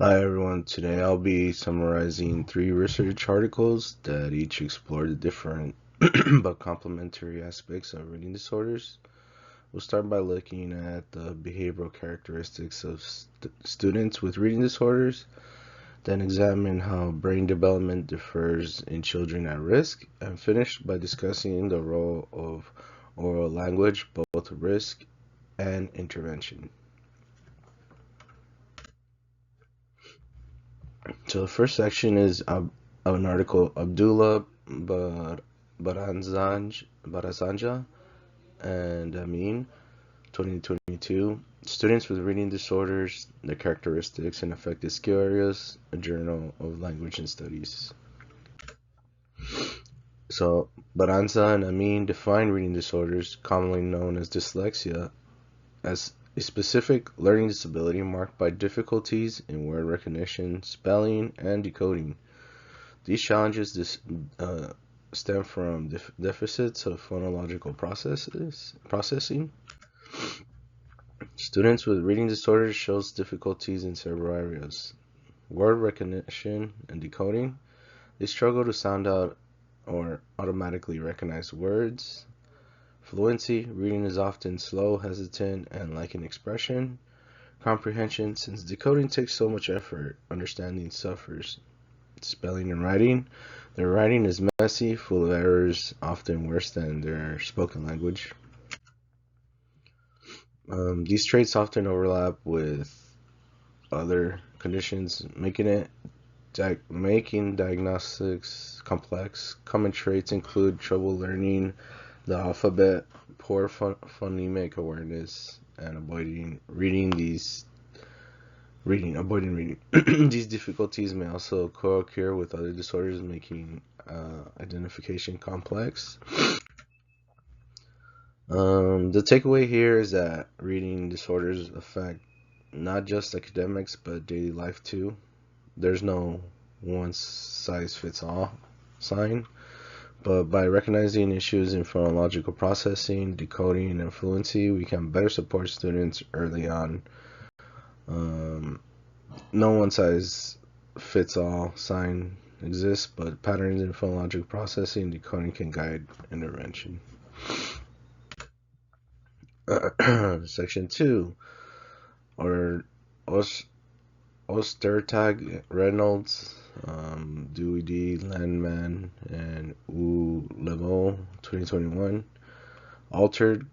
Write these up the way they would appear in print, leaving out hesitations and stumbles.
Hi everyone, today I'll be summarizing 3 research articles that each explore the different but complementary aspects of reading disorders. We'll start by looking at the behavioral characteristics of students with reading disorders, then examine how brain development differs in children at risk, and finish by discussing the role of oral language, both risk and intervention. So the first section is an article Abdullah Barazanja and Amin, 2022. Students with reading disorders, their characteristics and affected skill areas, a journal of language and studies. So Baranza and Amin define reading disorders, commonly known as dyslexia, as a specific learning disability marked by difficulties in word recognition, spelling, and decoding. These challenges stem from deficits of phonological processing. Students with reading disorders shows difficulties in several areas: word recognition and decoding. They struggle to sound out or automatically recognize words. Fluency, reading is often slow, hesitant, and lacking expression. Comprehension, since decoding takes so much effort, understanding suffers. Spelling and writing. Their writing is messy, full of errors, often worse than their spoken language. These traits often overlap with other conditions, making diagnostics complex. Common traits include trouble learning the alphabet, poor phonemic awareness, and avoiding reading. These difficulties may also co-occur with other disorders, making identification complex. The takeaway here is that reading disorders affect not just academics but daily life too. There's no one size fits all sign, but by recognizing issues in phonological processing, decoding, and fluency, we can better support students early on. No one size fits all sign exists, but patterns in phonological processing and decoding can guide intervention. Section 2, or Ostertag, Reynolds, Dewey D, Landman, and Wu Levo, 2021. Altered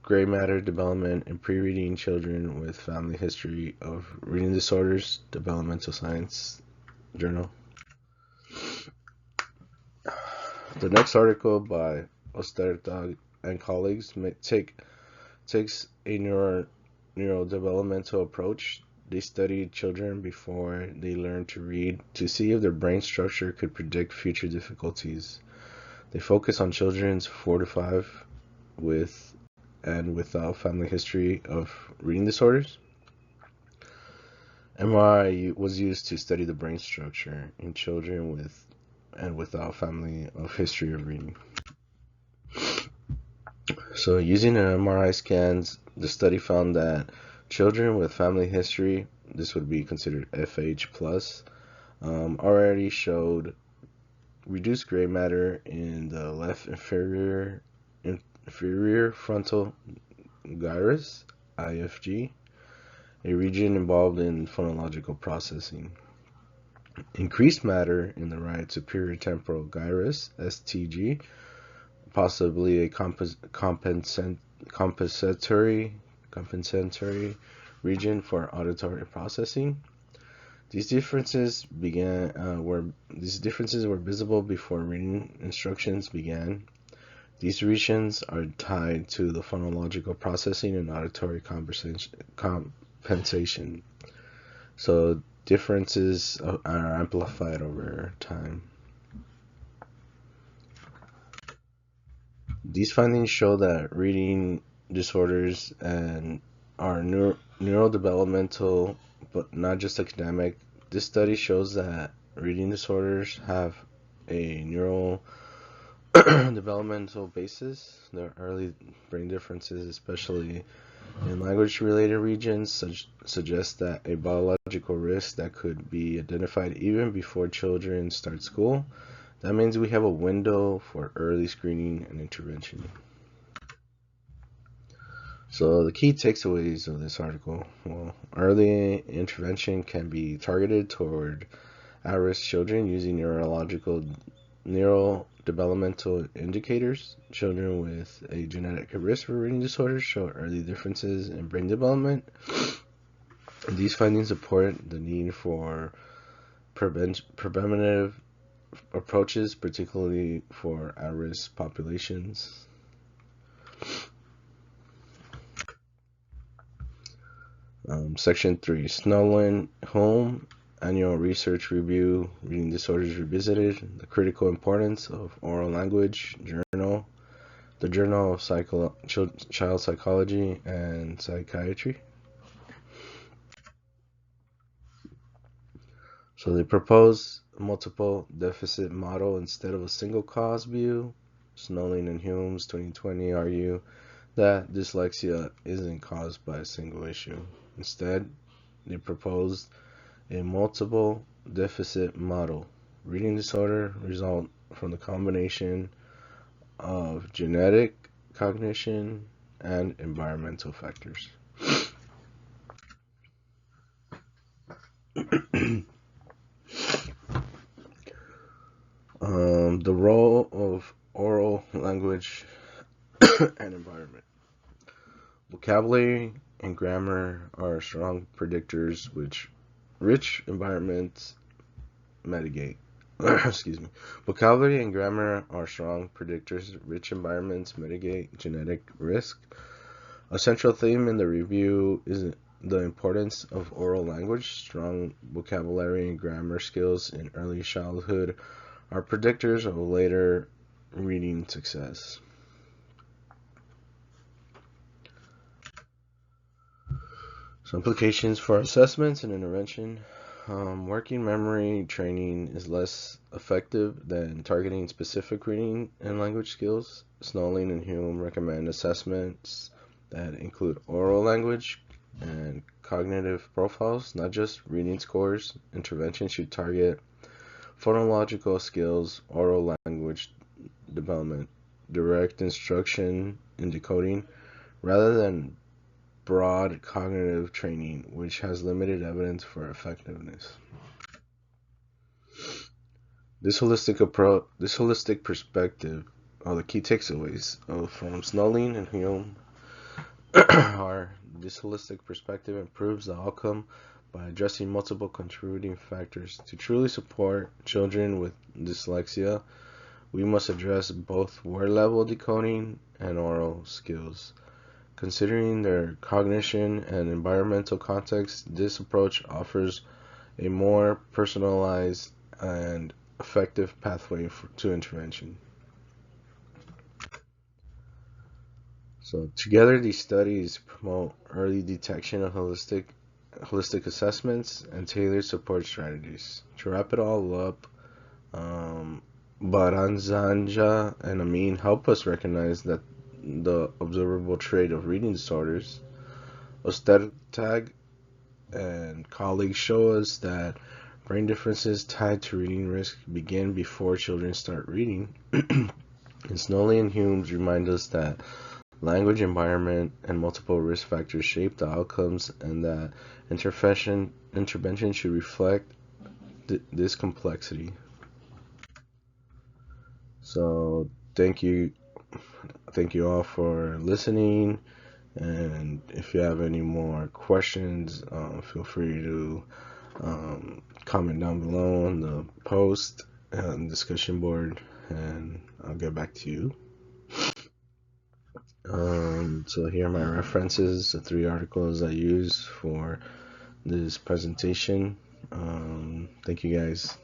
gray matter development in pre-reading children with family history of reading disorders, Developmental Science Journal. The next article by Ostertag and colleagues takes a neurodevelopmental approach. They studied children before they learned to read to see if their brain structure could predict future difficulties. They focus on children's 4 to 5 with and without family history of reading disorders. MRI was used to study the brain structure in children with and without family of history of reading. So using an MRI scans, the study found that children with family history, this would be considered FH plus, already showed reduced gray matter in the left inferior frontal gyrus, IFG, a region involved in phonological processing. Increased matter in the right superior temporal gyrus, STG, possibly a compensatory region for auditory processing. These differences were visible before reading instructions began. These regions are tied to the phonological processing and auditory compensation. So differences are amplified over time. These findings show that reading disorders and are neurodevelopmental, but not just academic. This study shows that reading disorders have a neural developmental basis. There are early brain differences, especially In language-related regions, suggest that a biological risk that could be identified even before children start school. That means we have a window for early screening and intervention. So the key takeaways of this article, well, early intervention can be targeted toward at-risk children using neurodevelopmental indicators. Children with a genetic risk for reading disorders show early differences in brain development. These findings support the need for preventive approaches, particularly for at-risk populations. Section 3, Snowlin-Hulme Annual Research Review, Reading Disorders Revisited, The Critical Importance of Oral Language Journal, the Journal of Child Psychology and Psychiatry. So they propose a multiple deficit model instead of a single cause view. Snowlin and Hulme's 2020 argue that dyslexia isn't caused by a single issue. Instead, they proposed a multiple deficit model. Reading disorder result from the combination of genetic, cognition, and environmental factors. The role of oral language and environment. Vocabulary and grammar are strong predictors which rich environments mitigate. Excuse me. Vocabulary and grammar are strong predictors. Rich environments mitigate genetic risk. A central theme in the review is the importance of oral language. Strong vocabulary and grammar skills in early childhood are predictors of later reading success. So implications for assessments and intervention. Working memory training is less effective than targeting specific reading and language skills. Snowlin and Hulme recommend assessments that include oral language and cognitive profiles, not just reading scores. Intervention should target phonological skills, oral language development, direct instruction in decoding, rather than broad cognitive training, which has limited evidence for effectiveness. This holistic perspective, the key takeaways from Snowlin and Hulme are: this holistic perspective improves the outcome by addressing multiple contributing factors. To truly support children with dyslexia, we must address both word-level decoding and oral skills. Considering their cognition and environmental context, this approach offers a more personalized and effective pathway to intervention. So together, these studies promote early detection of holistic assessments and tailored support strategies. To wrap it all up, Baranzanja and Amin help us recognize that the observable trait of reading disorders. Ostertag and colleagues show us that brain differences tied to reading risk begin before children start reading. And Snowlin and Hulme remind us that language, environment, and multiple risk factors shape the outcomes, and that intervention should reflect this complexity. So thank you all for listening, and if you have any more questions, feel free to comment down below on the post and discussion board, and I'll get back to you. So here are my references, the 3 articles I use for this presentation. Thank you guys.